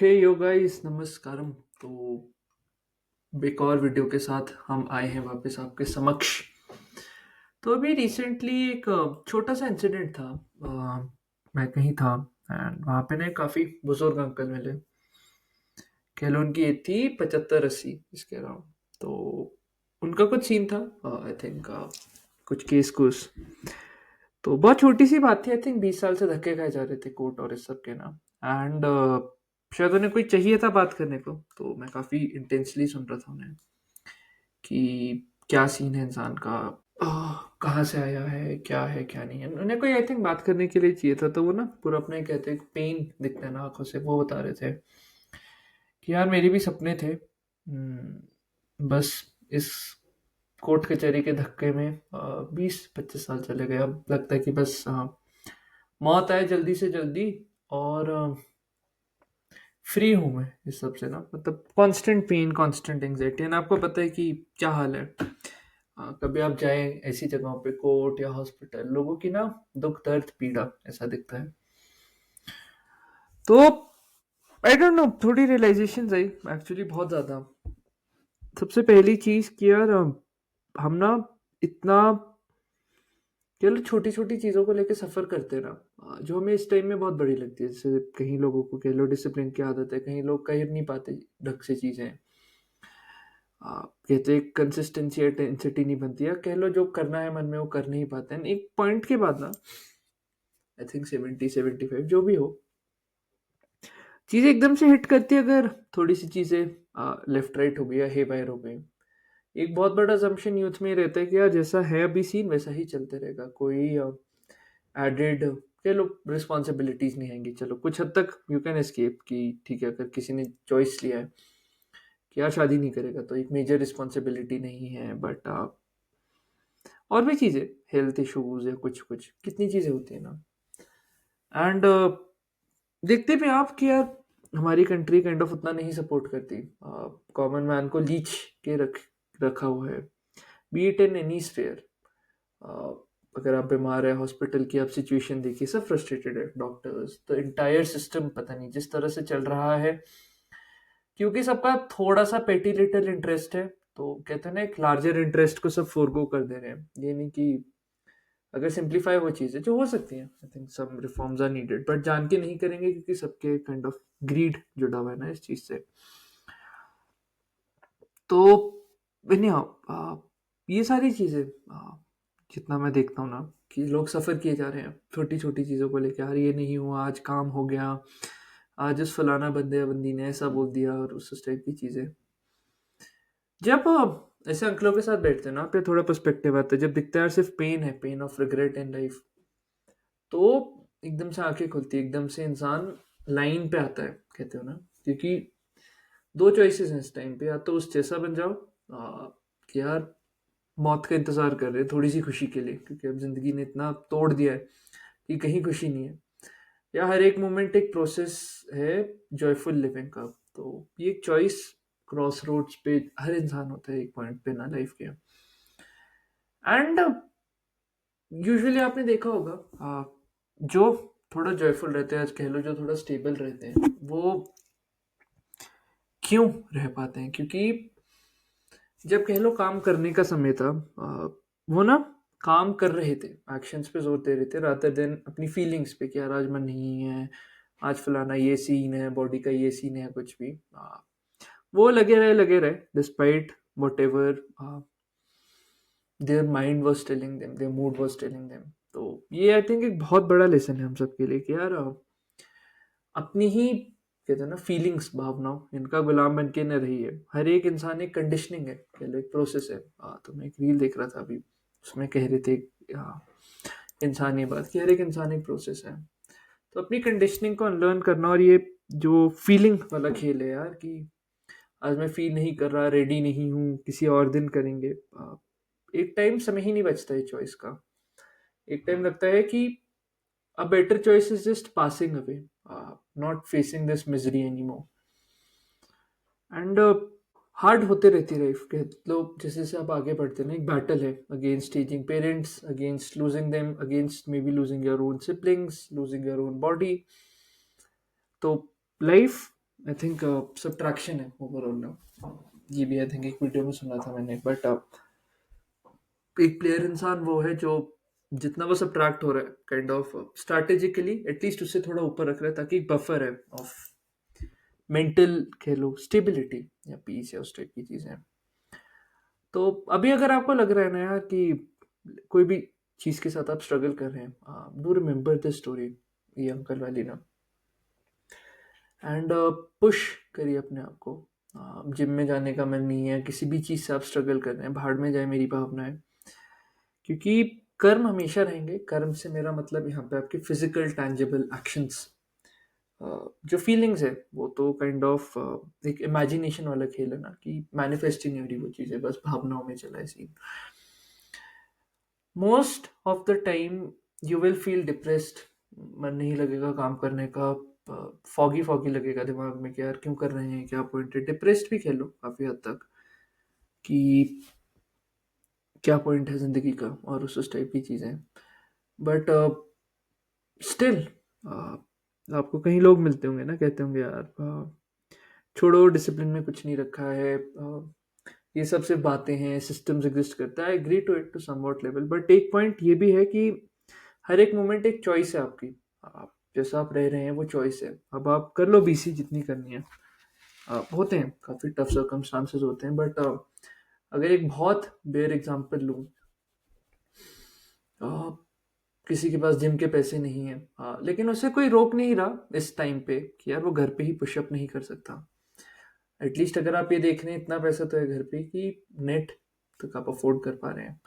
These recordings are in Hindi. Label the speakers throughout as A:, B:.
A: हे यो गाइस नमस्कारम। तो एक और वीडियो के साथ हम आए हैं वापस आपके समक्ष। तो अभी रिसेंटली एक छोटा सा इंसिडेंट था। मैं कहीं था एंड वहाँ पे ना काफ़ी बुजुर्ग अंकल मिले। कह लो उनकी एज थी 75-80 इसके अराउंड। तो उनका कुछ सीन था, आई थिंक कुछ केस कुछ। तो बहुत छोटी सी बात थी, आई थिंक 20 साल से धक्के खाए जा रहे थे कोर्ट और इस सब के ना। एंड शायद उन्हें कोई चाहिए था बात करने को, तो मैं काफ़ी इंटेंसली सुन रहा था उन्हें कि क्या सीन है इंसान का, कहाँ से आया है, क्या है क्या नहीं है। उन्हें कोई आई थिंक बात करने के लिए चाहिए था, तो वो ना पूरा अपने कहते पेन दिखता है ना आंखों से, वो बता रहे थे कि यार मेरे भी सपने थे। बस इस कोर्ट कचहरी के धक्के में 20-25 साल चले गए। अब लगता है कि बस मौत आए जल्दी से जल्दी, और फ्री हूँ मैं इस सब से ना। मतलब constant pain, constant anxiety. And आपको पता है कि क्या हाल है। कभी आप जाएं ऐसी जगहों पे, कोर्ट या हॉस्पिटल, लोगों की ना दुख दर्द पीड़ा ऐसा दिखता है। तो आई डोंट नो, थोड़ी रियलाइजेशन आई एक्चुअली बहुत ज़्यादा। सबसे पहली चीज़ कि यार हम ना इतना केवल छोटी छोटी चीज़ों को लेके सफ़र करते हैं ना, जो हमें इस टाइम में बहुत बड़ी लगती है। जैसे कहीं लोगों को कह लो डिसिप्लिन की आदत है, कहीं लोग कर नहीं पाते ढंग से चीज़ें। कहते हैं कंसिस्टेंसी या इंटेंसिटी नहीं बनती है, कह लो जो करना है मन में वो कर नहीं पाते हैं एक पॉइंट के बाद ना। आई थिंक 70-75 जो भी हो, चीज़ें एकदम से हिट करती है। अगर थोड़ी सी चीज़ें लेफ्ट राइट हो गई या हे बायर हो गई, एक बहुत बड़ा assumption यूथ में रहता है कि यार जैसा है अभी सीन वैसा ही चलते रहेगा, कोई एडेड चलो रिस्पॉन्सिबिलिटीज नहीं आएंगी। चलो कुछ हद तक यू कैन एस्केप कि ठीक है, अगर किसी ने चॉइस लिया है कि यार शादी नहीं करेगा तो एक मेजर रिस्पॉन्सिबिलिटी नहीं है। बट और भी चीज़ें, हेल्थ इश्यूज या कुछ कुछ कितनी चीज़ें होती है ना। एंड देखते भी आप कि यार हमारी कंट्री काइंड ऑफ उतना नहीं सपोर्ट करती कॉमन मैन को, लीच के रखा हुआ है, B it in any sphere. अगर आप बीमार है, हॉस्पिटल की आप सिचुएशन देखिए, सब फ्रस्ट्रेटेड है, डॉक्टर्स, द इंटायर सिस्टम पता नहीं जिस तरह से चल रहा है, क्योंकि सबका थोड़ा सा पेटी लिटिल इंटरेस्ट है। तो कहते हैं ना, एक लार्जर इंटरेस्ट को सब फोरगो कर दे रहे हैं। ये नहीं कि अगर सिंप्लीफाई वो चीज़ें जो हो सकती हैं, I think some reforms are needed, but जान के नहीं करेंगे क्योंकि सबके काइंड ऑफ ग्रीड जुड़ा हुआ है ना इस चीज़ से। तो ये सारी चीज़ें जितना मैं देखता हूँ ना कि लोग सफ़र किए जा रहे हैं छोटी छोटी चीज़ों को लेकर। यार ये नहीं हुआ, आज काम हो गया, आज उस फलाना बंदे बंदी ने ऐसा बोल दिया, और उस टाइप की चीज़ें। जब ऐसे अंकलों के साथ बैठते हैं ना, पे थोड़ा पर्सपेक्टिव आता है। जब दिखता है यार सिर्फ पेन है, pain of regret in life, तो एकदम से आंखें खुलती है, एकदम से इंसान लाइन पे आता है, कहते हो ना। क्योंकि दो चॉइसेस हैं इस टाइम पे, या तो उस जैसा बन जाओ कि यार मौत का इंतजार कर रहे हैं थोड़ी सी खुशी के लिए, क्योंकि अब जिंदगी ने इतना तोड़ दिया है कि कहीं खुशी नहीं है, या हर एक मोमेंट एक प्रोसेस है जॉयफुल लिविंग का। तो ये एक चॉइस क्रॉस रोड्स पे हर इंसान होता है एक पॉइंट पे ना लाइफ के। एंड यूजुअली आपने देखा होगा जो थोड़ा जॉयफुल रहते हैं, आज कह लो जो थोड़ा स्टेबल रहते हैं, वो क्यों रह पाते हैं? क्योंकि जब कह लो काम करने का समय था, वो ना काम कर रहे थे, एक्शंस पे जोर दे रहे थे रादर देन अपनी फीलिंग्स पे कि यार आज मन नहीं है, आज फलाना ये सीन है, बॉडी का ये सीन है, कुछ भी। वो लगे रहे despite whatever their mind was telling them, their mood was telling them. तो ये आई थिंक एक बहुत बड़ा लेसन है हम सबके लिए कि यार अपनी ही कहते हैं ना फीलिंग्स, भावनाओं, इनका गुलाम बन के न रहिए। हर एक इंसान एक कंडीशनिंग है, कह लो एक प्रोसेस है। तो मैं एक रील देख रहा था अभी, उसमें कह रहे थे इंसान ये बात कि हर एक इंसान एक प्रोसेस है। तो अपनी कंडीशनिंग को अनलर्न करना, और ये जो फीलिंग वाला खेल है यार कि आज मैं फील नहीं कर रहा, रेडी नहीं हूँ, किसी और दिन करेंगे। एक टाइम समय ही नहीं बचता है चॉइस का। एक टाइम लगता है कि a better choice is just passing away, not facing this misery anymore. And hard होते रहती लाइफ के लोग, जैसे जैसे आप आगे बढ़ते हैं ना, एक बैटल है against ageing parents, against losing them, against may be losing your own siblings, losing your own body. तो लाइफ आई थिंक सब्ट्रैक्शन है ओवरऑल ना। ये भी आई थिंक एक वीडियो में सुना था मैंने, बट एक प्लेयर इंसान वो है जो जितना वो सब्ट्रैक्ट हो रहा है काइंड ऑफ स्ट्रैटेजिकली एटलीस्ट उससे थोड़ा ऊपर रख रहा है, ताकि एक बफर है ऑफ मेंटल कह लो स्टेबिलिटी या पीस या उस टाइप की चीजें। तो अभी अगर आपको लग रहा है ना यार कि कोई भी चीज के साथ आप स्ट्रगल कर रहे हैं, डू रिमेम्बर द स्टोरी, ये अंकल वाली ना, एंड पुश करिए अपने आप को। जिम में जाने का मन नहीं है, किसी भी चीज से आप स्ट्रगल कर रहे हैं, भाड़ में जाए मेरी भावना है। क्योंकि कर्म हमेशा रहेंगे। कर्म से मेरा मतलब यहाँ पे आपके फिजिकल टैंजिबल एक्शंस। जो फीलिंग्स है वो तो काइंड ऑफ एक इमेजिनेशन वाला खेल है ना, कि मैनिफेस्ट ही नहीं हो रही वो चीज़ें, बस भावनाओं में चला है scene. Most of the time you will feel depressed, मन नहीं लगेगा काम करने का, फॉगी फॉगी लगेगा दिमाग में कि यार क्यों कर रहे हैं, क्या पॉइंट है। डिप्रेस्ड भी खेलो काफ़ी हद तक कि क्या पॉइंट है ज़िंदगी का, और उस टाइप की चीज़ें। बट स्टिल आपको कहीं लोग मिलते होंगे ना, कहते होंगे यार छोड़ो, डिसिप्लिन में कुछ नहीं रखा है, ये सब सिर्फ बातें हैं, सिस्टम्स एग्जिस्ट करता है। I agree to it to somewhat level, but एक पॉइंट ये भी है कि हर एक मोमेंट एक चॉइस है आपकी। आप जैसा आप रह रहे हैं वो चॉइस है। अब आप कर लो बीसी जितनी करनी है। होते हैं काफ़ी टफ सर्कमस्टांसेस होते हैं, बट अगर एक बहुत बेयर एग्जांपल लूँ, किसी के पास जिम के पैसे नहीं है, लेकिन उसे कोई रोक नहीं रहा इस टाइम पे कि यार वो घर पे ही पुशअप नहीं कर सकता। एटलीस्ट अगर आप ये देख रहे हैं इतना पैसा तो है घर पे कि नेट तक आप अफोर्ड कर पा रहे हैं।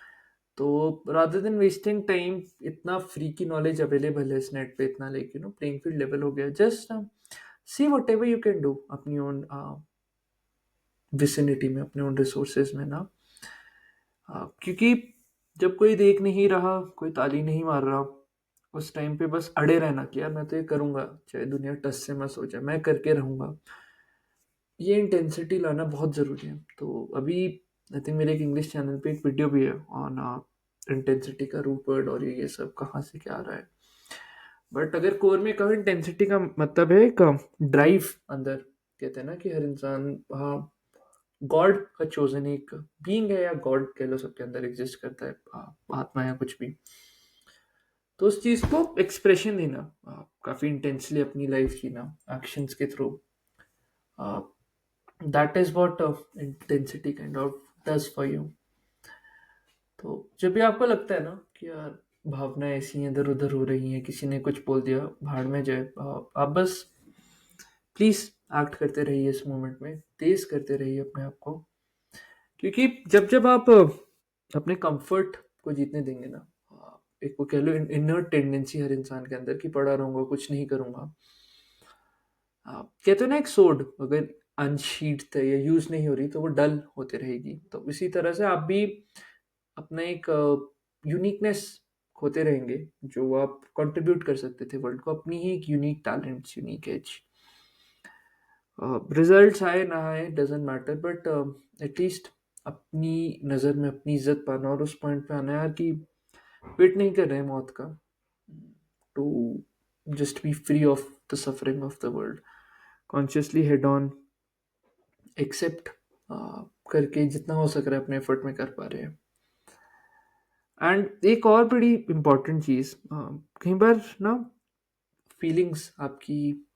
A: तो रादर देन वेस्टिंग टाइम, इतना फ्री की नॉलेज अवेलेबल है इस नेट पे, इतना लाइक प्लेइंग फील्ड लेवल हो गया। Just see what ever you can do अपनी ओन विसिनिटी में, अपने ओन रिसोर्सेज में ना। क्योंकि जब कोई देख नहीं रहा, कोई ताली नहीं मार रहा, उस टाइम पे बस अड़े रहना कि यार मैं तो ये करूंगा, चाहे दुनिया टस से मस हो जाए, मैं करके रहूंगा। ये इंटेंसिटी लाना बहुत ज़रूरी है। तो अभी आई थिंक मेरे एक इंग्लिश चैनल पे एक वीडियो भी है ऑन इंटेंसिटी का रूट वर्ड, और ये सब कहाँ से क्या आ रहा है। बट अगर कोर में कहो, इंटेंसिटी का मतलब है एक ड्राइव अंदर। कहते हैं ना कि हर इंसान गॉड का चोजन एक बीइंग है, या गॉड कह लो, सबके अंदर एग्जिस्ट करता है, आत्मा या कुछ भी। तो उस चीज़ को एक्सप्रेशन देना, काफ़ी इंटेंसली अपनी लाइफ जीना एक्शंस के through, that is what intensity kind of does for you. तो जब भी आपको लगता है ना कि यार भावनाएं ऐसी हैं, इधर उधर हो रही हैं, किसी ने कुछ बोल दिया, भाड़ में जाए, आप बस प्लीज एक्ट करते रहिए इस मोमेंट में, तेज करते रहिए अपने आप को। क्योंकि जब जब आप अपने कंफर्ट को जीतने देंगे ना, एक वो कह लो इनर टेंडेंसी हर इंसान के अंदर, कि पड़ा रहूंगा कुछ नहीं करूंगा। कहते हैं ना, एक सोड अगर अनशीट्ड है या यूज नहीं हो रही तो वो डल होते रहेगी। तो इसी तरह से आप भी अपना एक यूनिकनेस खोते रहेंगे, जो आप कंट्रीब्यूट कर सकते थे वर्ल्ड को, अपनी ही एक unique talents, unique edge. Results आए ना आए डजेंट मैटर, बट एटलीस्ट अपनी नज़र में अपनी इज्जत पाना, और उस पॉइंट पे आना यार कि वेट नहीं कर रहे हैं मौत का, to just be free of the suffering of the world. Consciously head on accept करके जितना हो सक रहा है अपने एफर्ट में कर पा रहे हैं। एंड एक और बड़ी इम्पॉर्टेंट चीज़, कई बार ना फीलिंग्स आपकी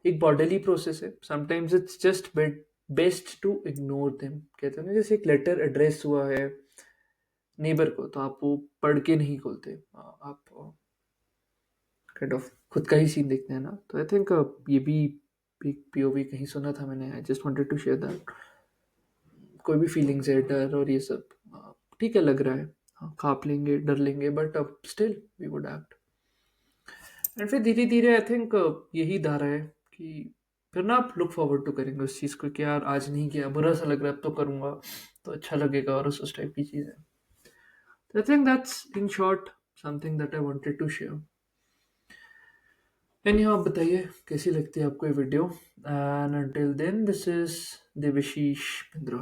A: एक बॉडीली प्रोसेस है। Sometimes it's just best to ignore them. कहते हैं ना, जैसे एक लेटर एड्रेस हुआ है नेबर को, तो आप वो पढ़ के नहीं खोलते, आप काइंड ऑफ खुद का ही सीन देखते हैं ना। तो आई थिंक ये भी एक पीओवी कहीं सुना था मैंने, I just wanted to share that. कोई भी फीलिंग्स है, डर और ये सब, ठीक है लग रहा है, हाँ, खाप लेंगे, डर लेंगे, बट अब still we would act. And फिर धीरे धीरे आई थिंक यही धारा है कि फिर ना आप लुक फॉरवर्ड टू करेंगे उस चीज़ को, कि यार आज नहीं किया, बुरा सा लग रहा है, अब तो करूँगा तो अच्छा लगेगा, और उस टाइप की चीज़ है। तो I think that's in short something that I wanted to share. And यहाँ आप बताइए कैसी लगती है आपको ये video, and until then this is Devashish Bindra.